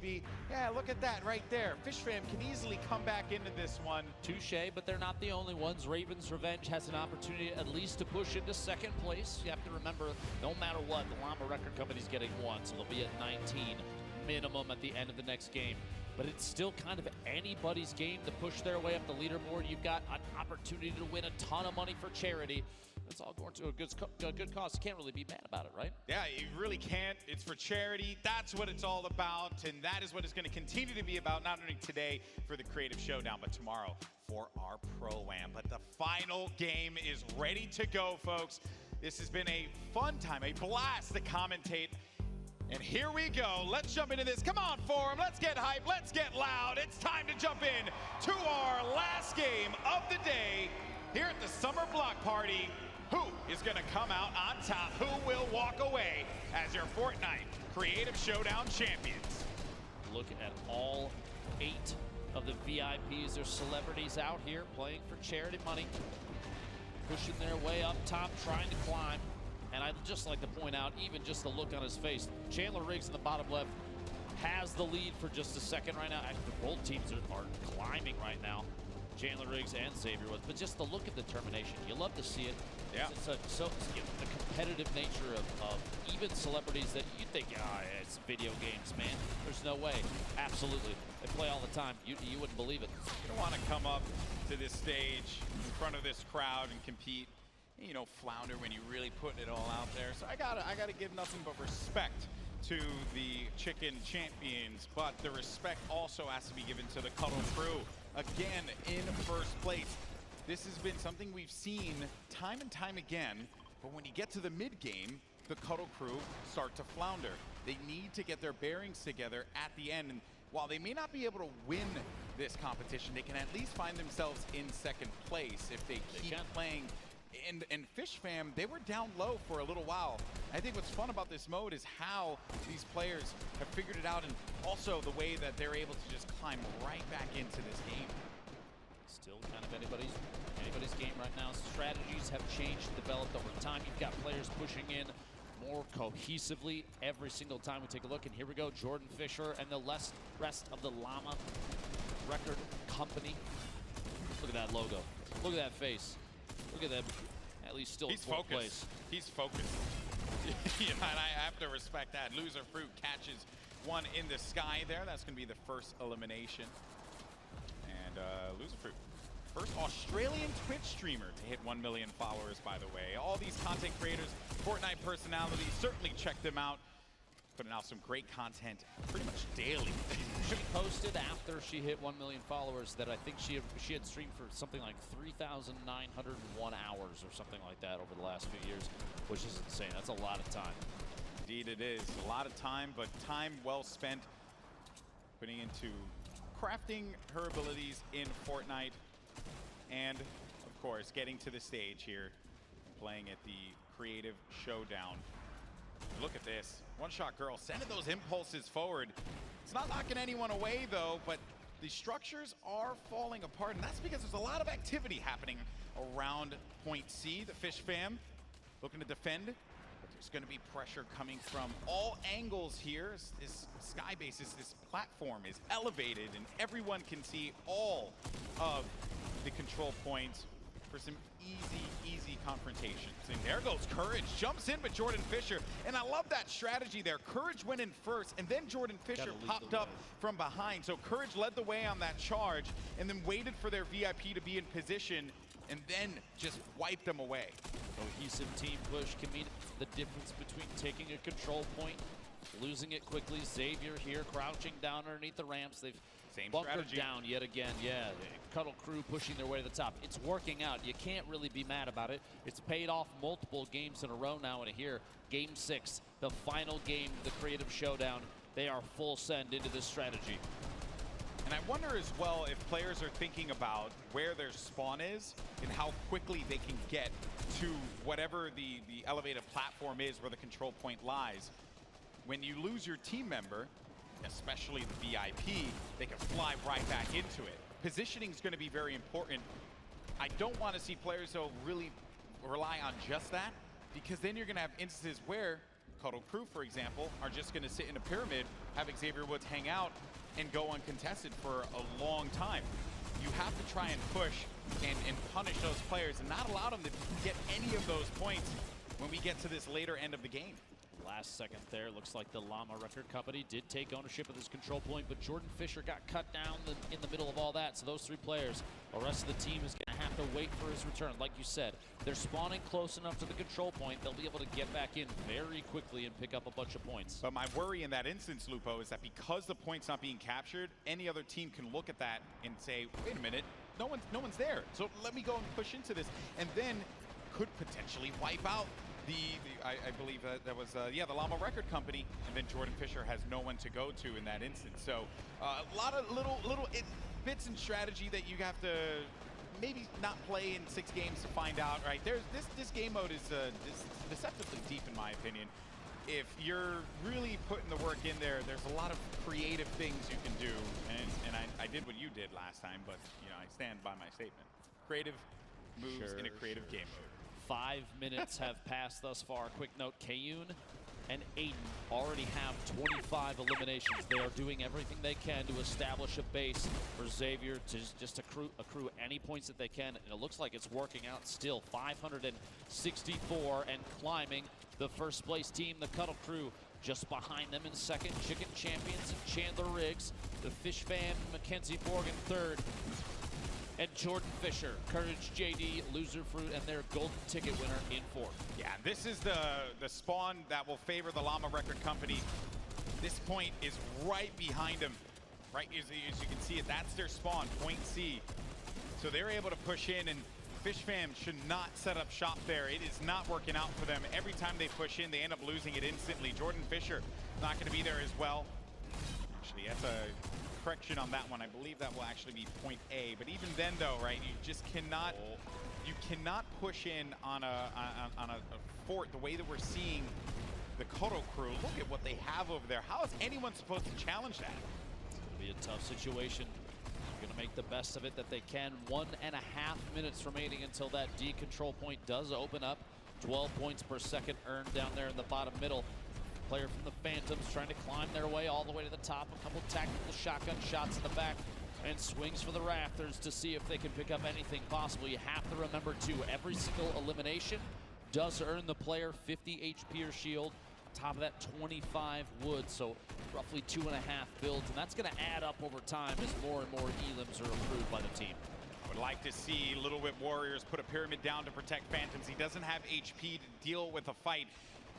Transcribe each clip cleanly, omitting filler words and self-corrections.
GB. Yeah, look at that right there. Fish Fam can easily come back into this one. Touche, but they're not the only ones. Raven's Revenge has an opportunity at least to push into second place. You have to remember, no matter what, the Llama Record Company's getting one, so they'll be at 19 minimum at the end of the next game. But it's still kind of anybody's game to push their way up the leaderboard. You've got an opportunity to win a ton of money for charity. It's all going to a good cause. You can't really be mad about it, right? Yeah, you really can't. It's for charity. That's what it's all about, and that is what it's going to continue to be about, not only today for the Creative Showdown, but tomorrow for our Pro-Am. But the final game is ready to go, folks. This has been a fun time, a blast to commentate. And here we go. Let's jump into this. Come on, Forum. Let's get hype. Let's get loud. It's time to jump in to our last game of the day here at the Summer Block Party. Who is going to come out on top? Who will walk away as your Fortnite Creative Showdown champions? Look at all 8 of the VIPs. There's celebrities out here playing for charity money, pushing their way up top, trying to climb. And I'd just like to point out, even just the look on his face, Chandler Riggs in the bottom left has the lead for just a second right now. Actually, both teams are climbing right now. Chandler Riggs and Xavier was, but just the look of determination, you love to see it. Yeah. It's the competitive nature of even celebrities that you think, it's video games, man. There's no way. Absolutely. They play all the time. You wouldn't believe it. You don't want to come up to this stage in front of this crowd and compete, you know, flounder when you really putting it all out there. So I gotta give nothing but respect to the Chicken champions, but the respect also has to be given to the Cuddle crew. Again, in first place. This has been something we've seen time and time again, but when you get to the mid game, the Cuddle crew start to flounder. They need to get their bearings together at the end, and while they may not be able to win this competition, they can at least find themselves in second place if they keep playing. And Fish Fam, they were down low for a little while. I think what's fun about this mode is how these players have figured it out, and also the way that they're able to just climb right back into this game. Still kind of anybody's game right now. Strategies have changed, developed over time. You've got players pushing in more cohesively every single time we take a look. And here we go, Jordan Fisher and the rest of the Llama Record Company. Look at that logo. Look at that face. Look at them, at least still in fourth place. He's focused. Yeah, and I have to respect that. LOSERFRUIT catches one in the sky there. That's going to be the first elimination. And LOSERFRUIT, first Australian Twitch streamer to hit 1 million followers, by the way. All these content creators, Fortnite personalities, certainly check them out. Putting out some great content pretty much daily. She posted after she hit 1 million followers that I think she had streamed for something like 3,901 hours or something like that over the last few years, which is insane. That's a lot of time. Indeed it is. A lot of time, but time well spent putting into crafting her abilities in Fortnite, and of course getting to the stage here, playing at the Creative Showdown. Look at this. One Shot Girl sending those impulses forward. It's not knocking anyone away though, but the structures are falling apart, and that's because there's a lot of activity happening around Point C. The Fish Fam looking to defend, but there's going to be pressure coming from all angles here. This sky base, this platform is elevated, and everyone can see all of the control points for some easy confrontations. And there goes Courage, jumps in with Jordan Fisher, and I love that strategy there. Courage went in first, and then Jordan Fisher popped up from behind. So Courage led the way on that charge, and then waited for their VIP to be in position, and then just wiped them away. Cohesive team push can mean the difference between taking a control point, losing it quickly. Xavier here crouching down underneath the ramps. They've bunkered down yet again. Yeah, Cuddle crew pushing their way to the top. It's working out. You can't really be mad about it. It's paid off multiple games in a row now, and here, game 6, the final game of the Creative Showdown. They are full send into this strategy. And I wonder as well if players are thinking about where their spawn is and how quickly they can get to whatever the elevated platform is where the control point lies. When you lose your team member, especially the VIP, they can fly right back into it. Positioning is going to be very important. I don't want to see players, though, really rely on just that, because then you're going to have instances where Cuddle crew, for example, are just going to sit in a pyramid, have Xavier Woods hang out, and go uncontested for a long time. You have to try and push and punish those players and not allow them to get any of those points when we get to this later end of the game. Last second there, looks like the Llama Record Company did take ownership of this control point, but Jordan Fisher got cut down in the middle of all that. So those three players, the rest of the team is going to have to wait for his return. Like you said, they're spawning close enough to the control point. They'll be able to get back in very quickly and pick up a bunch of points. But my worry in that instance, Lupo, is that because the point's not being captured, any other team can look at that and say, wait a minute, no one's there. So let me go and push into this, and then could potentially wipe out I believe that was the Llama Record Company, and then Jordan Fisher has no one to go to in that instance. So a lot of little bits and strategy that you have to maybe not play in 6 games to find out. Right, this game mode is deceptively deep in my opinion. If you're really putting the work in there, there's a lot of creative things you can do, and I did what you did last time, but you know I stand by my statement. Creative moves in a creative game mode. 5 minutes have passed thus far. Quick note, Kayun and AYDAN already have 25 eliminations. They are doing everything they can to establish a base for Xavier to just accrue any points that they can. And it looks like it's working out still. 564 and climbing. The first place team, the Cuddle crew, just behind them in second. Chicken Champions and Chandler Riggs. The Fish Fam, Mackenzie Morgan third. And Jordan Fisher, Courage JD, LOSERFRUIT, and their golden ticket winner in fourth. Yeah, this is the spawn that will favor the Llama Record Company. This point is right behind them. Right, as you can see it, that's their spawn, point C. So they're able to push in, and Fish Fam should not set up shop there. It is not working out for them. Every time they push in, they end up losing it instantly. Jordan Fisher not going to be there as well. Actually, that's a correction on that one. I believe that will actually be point A. But even then, though, right, you just cannot, you cannot push in on a fort the way that we're seeing the Koto crew. Look at what they have over there. How is anyone supposed to challenge that? It's going to be a tough situation. They're going to make the best of it that they can. 1.5 minutes remaining until that D control point does open up. 12 points per second earned down there in the bottom middle. Player from the Phantoms trying to climb their way all the way to the top. A couple tactical shotgun shots in the back and swings for the rafters to see if they can pick up anything possible. You have to remember, too, every single elimination does earn the player 50 HP or shield. On top of that, 25 wood, so roughly 2.5 builds. And that's going to add up over time as more and more elims are approved by the team. I would like to see Little Whip Warriors put a pyramid down to protect Phantoms. He doesn't have HP to deal with a fight.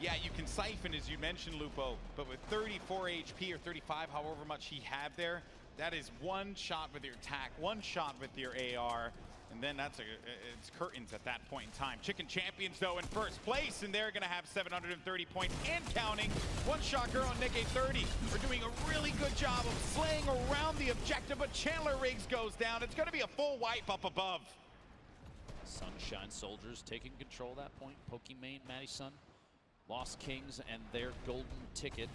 Yeah, you can siphon, as you mentioned, Lupo, but with 34 HP or 35, however much he had there, that is one shot with your tac, one shot with your AR, and then it's curtains at that point in time. Chicken Champions, though, in first place, and they're going to have 730 points and counting. One Shot Girl and Nick A30 are doing a really good job of slaying around the objective, but Chandler Riggs goes down. It's going to be a full wipe up above. Sunshine Soldiers taking control at that point. Pokimane, Madison. Lost Kings and their golden ticket.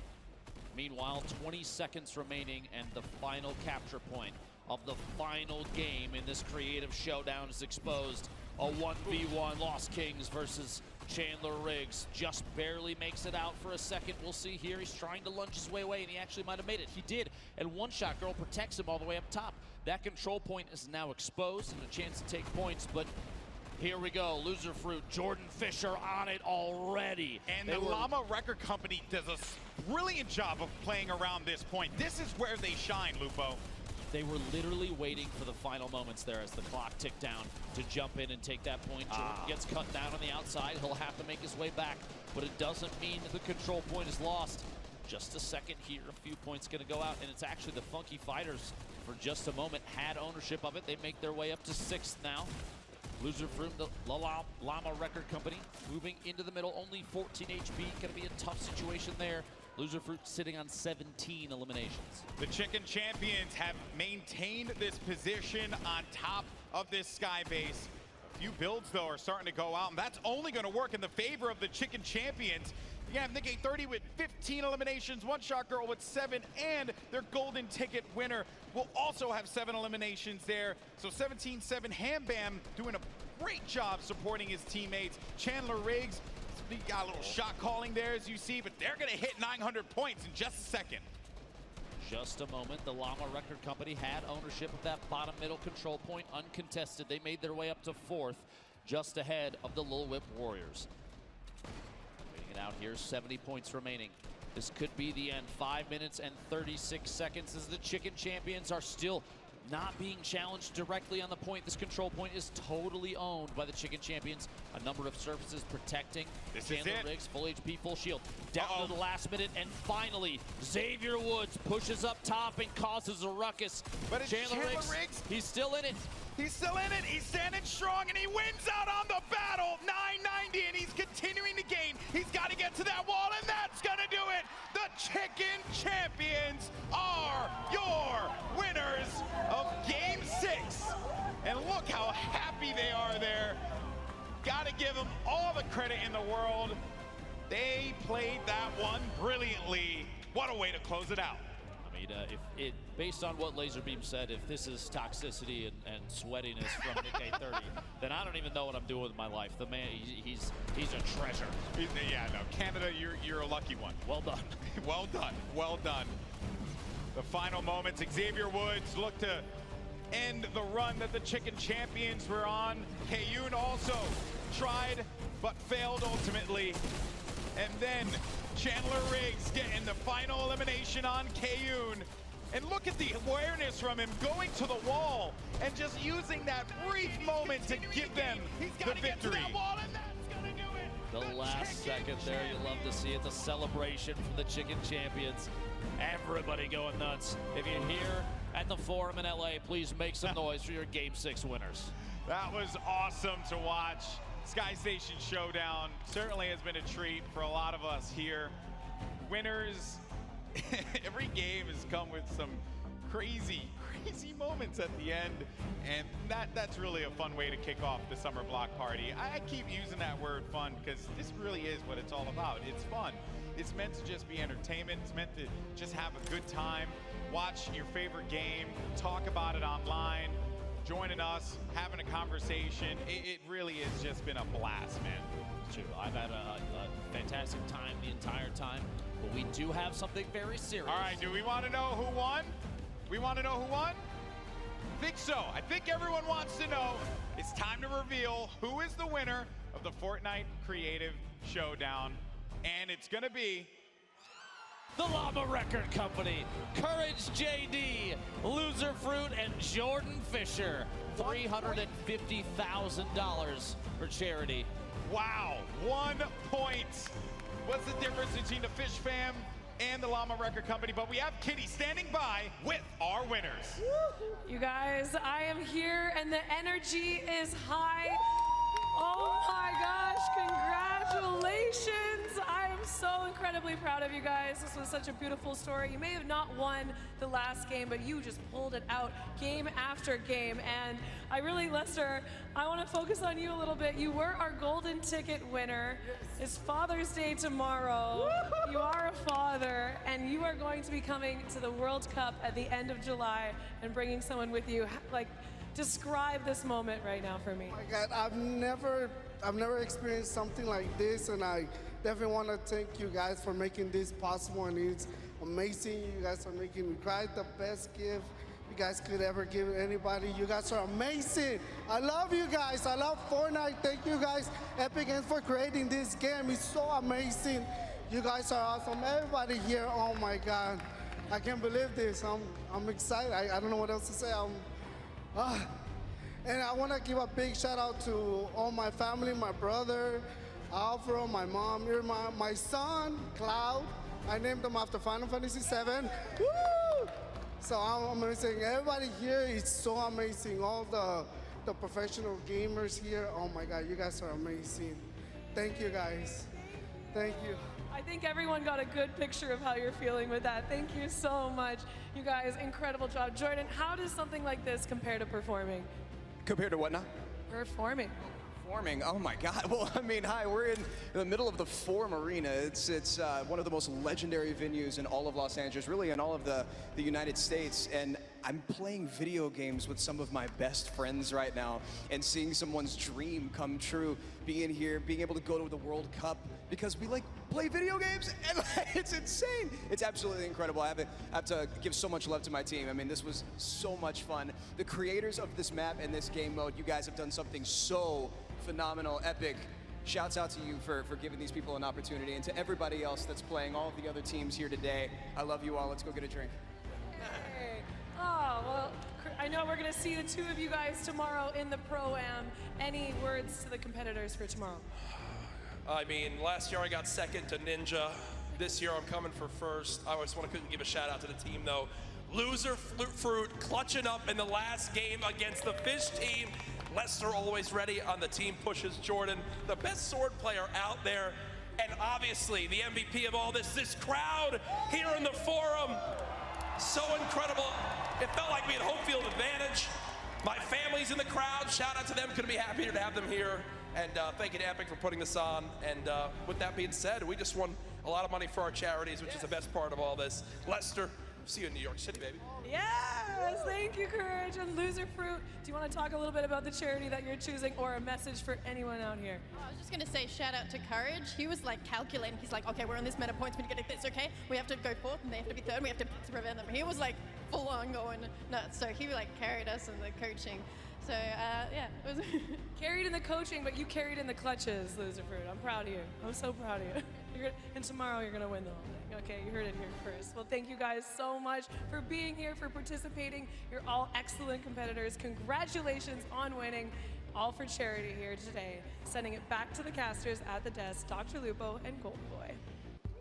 Meanwhile, 20 seconds remaining and the final capture point of the final game in this Creative Showdown is exposed. A 1v1 Lost Kings versus Chandler Riggs. Just barely makes it out for a second. We'll see here. He's trying to lunge his way away, and he actually might have made it. He did, and One Shot Girl protects him all the way up top. That control point is now exposed and a chance to take points, but here we go, LOSERFRUIT, Jordan Fisher on it already. And the Llama Record Company does a brilliant job of playing around this point. This is where they shine, Lupo. They were literally waiting for the final moments there as the clock ticked down to jump in and take that point. Jordan gets cut down on the outside. He'll have to make his way back, but it doesn't mean the control point is lost. Just a second here, a few points gonna go out, and it's actually the Funky Fighters for just a moment had ownership of it. They make their way up to 6th now. LOSERFRUIT, the Llama Record Company, moving into the middle, only 14 HP. Gonna be a tough situation there. LOSERFRUIT sitting on 17 eliminations. The Chicken Champions have maintained this position on top of this sky base. A few builds, though, are starting to go out, and that's only gonna work in the favor of the Chicken Champions. You have Nick A30 with 15 eliminations, One Shot Girl with 7, and their golden ticket winner will also have 7 eliminations there. So 17-7, Ham Bam doing a great job supporting his teammates. Chandler Riggs They got a little shot calling there, as you see, but they're going to hit 900 points in just a second. Just a moment, the Llama Record Company had ownership of that bottom middle control point uncontested. They made their way up to 4th, just ahead of the Lil Whip Warriors. Waiting it out here, 70 points remaining. This could be the end. 5 minutes and 36 seconds as the Chicken Champions are still not being challenged directly on the point. This control point is totally owned by the Chicken Champions. A number of surfaces protecting. Chandler Riggs, full HP, full shield. Down to the last minute, and finally, Xavier Woods pushes up top and causes a ruckus. But it's Chandler Riggs, he's still in it. He's still in it. He's standing strong, and he wins out on the battle. 990, and he's continuing to gain. He's got to get to that wall, and that's going to do it. The Chicken Champions are your winners of Game 6. And look how happy they are there. Got to give them all the credit in the world. They played that one brilliantly. What a way to close it out. I mean, based on what LAZARBEAM said, if this is toxicity and sweatiness from Nick 830, then I don't even know what I'm doing with my life. The man, he's a treasure. Yeah, no, Canada, you're a lucky one. Well done. Well done. Well done. The final moments, Xavier Woods looked to end the run that the Chicken Champions were on. Kayun also tried, but failed ultimately. And then Chandler Riggs getting the final elimination on Kayun. And look at the awareness from him going to the wall and just using that brief moment to give them the victory. The last second there, you love to see it. The celebration from the Chicken Champions. Everybody going nuts. If you're here at the Forum in LA, please make some noise for your Game 6 winners. That was awesome to watch. Sky Station Showdown certainly has been a treat for a lot of us here. Winners, every game has come with some crazy moments at the end, and that's really a fun way to kick off the summer block party. I keep using that word fun because this really is what it's all about. It's fun. It's meant to just be entertainment. It's meant to just have a good time, watch your favorite game, talk about it online, joining us, having a conversation. It really has just been a blast, man. True. I've had a fantastic time the entire time, but we do have something very serious. All right, do we want to know who won? We want to know who won? I think so. I think everyone wants to know. It's time to reveal who is the winner of the Fortnite Creative Showdown, and it's going to be the Llama Record Company, Courage JD, LOSERFRUIT, and Jordan Fisher. $350,000 for charity. Wow, 1 point. What's the difference between the Fish Fam and the Llama Record Company? But we have Kitty standing by with our winners. You guys, I am here and the energy is high. Oh my gosh, congratulations. I am so incredibly proud of you guys. This was such a beautiful story. You may have not won the last game, but you just pulled it out game after game. And I really, Lester, I want to focus on you a little bit. You were our golden ticket winner. It's Father's Day tomorrow. You are a father, and you are going to be coming to the World Cup at the end of July and bringing someone with you. Like, describe this moment right now for me. Oh my God, I've never experienced something like this, and I definitely want to thank you guys for making this possible, and it's amazing. You guys are making me cry. The best gift you guys could ever give anybody. You guys are amazing. I love you guys. I love Fortnite. Thank you guys, Epic Games, for creating this game. It's so amazing. You guys are awesome. Everybody here, oh my God. I can't believe this. I'm excited. I don't know what else to say. And I want to give a big shout out to all my family, my brother, Alvaro, my mom, Irma, my son, Cloud. I named him after Final Fantasy VII. Woo! So I'm amazing. Everybody here is so amazing. All the professional gamers here. Oh my God, you guys are amazing. Thank you guys. Thank you. I think everyone got a good picture of how you're feeling with that. Thank you so much. You guys, incredible job. Jordan, how does something like this compare to performing? Compared to what now? Performing. Performing, oh my God. Well, I mean, hi, we're in the middle of the Forum Arena. It's one of the most legendary venues in all of Los Angeles, really in all of the United States. And I'm playing video games with some of my best friends right now and seeing someone's dream come true, being here, being able to go to the World Cup because we like play video games, and it's insane. It's absolutely incredible. I have to give so much love to my team. I mean, this was so much fun. The creators of this map and this game mode, you guys have done something so phenomenal, epic. Shouts out to you for giving these people an opportunity, and to everybody else that's playing, all of the other teams here today. I love you all. Let's go get a drink. Hey. Oh, well, I know we're going to see the two of you guys tomorrow in the Pro-Am. Any words to the competitors for tomorrow? I mean, last year I got second to Ninja. This year I'm coming for first. I just want to give a shout out to the team though. LOSERFRUIT clutching up in the last game against the Fish team. Lester always ready on the team pushes Jordan, the best sword player out there. And obviously the MVP of all this crowd here in the Forum. So incredible. It felt like we had home field advantage. My family's in the crowd. Shout out to them. Couldn't be happier to have them here. And thank you to Epic for putting this on. And with that being said, we just won a lot of money for our charities, which is the best part of all this. Lester, see you in New York City, baby. Yes, thank you, Courage. And LOSERFRUIT, do you want to talk a little bit about the charity that you're choosing or a message for anyone out here? I was just going to say shout out to Courage. He was like calculating. He's like, okay, we're on this meta points. We get this, okay? We have to go fourth and they have to be third. We have to prevent them. He was like full on going nuts. So he like carried us in the coaching. So yeah, it was Carried in the coaching, but you carried in the clutches, LOSERFRUIT. I'm proud of you. I'm so proud of you. And tomorrow you're gonna win the whole thing. Okay, you heard it here first. Well, thank you guys so much for being here, for participating. You're all excellent competitors. Congratulations on winning. All for charity here today. Sending it back to the casters at the desk, Dr. Lupo and Golden Boy.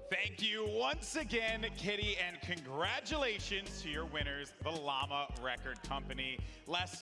Thank you once again, Kitty, and congratulations to your winners, the Llama Record Company. Les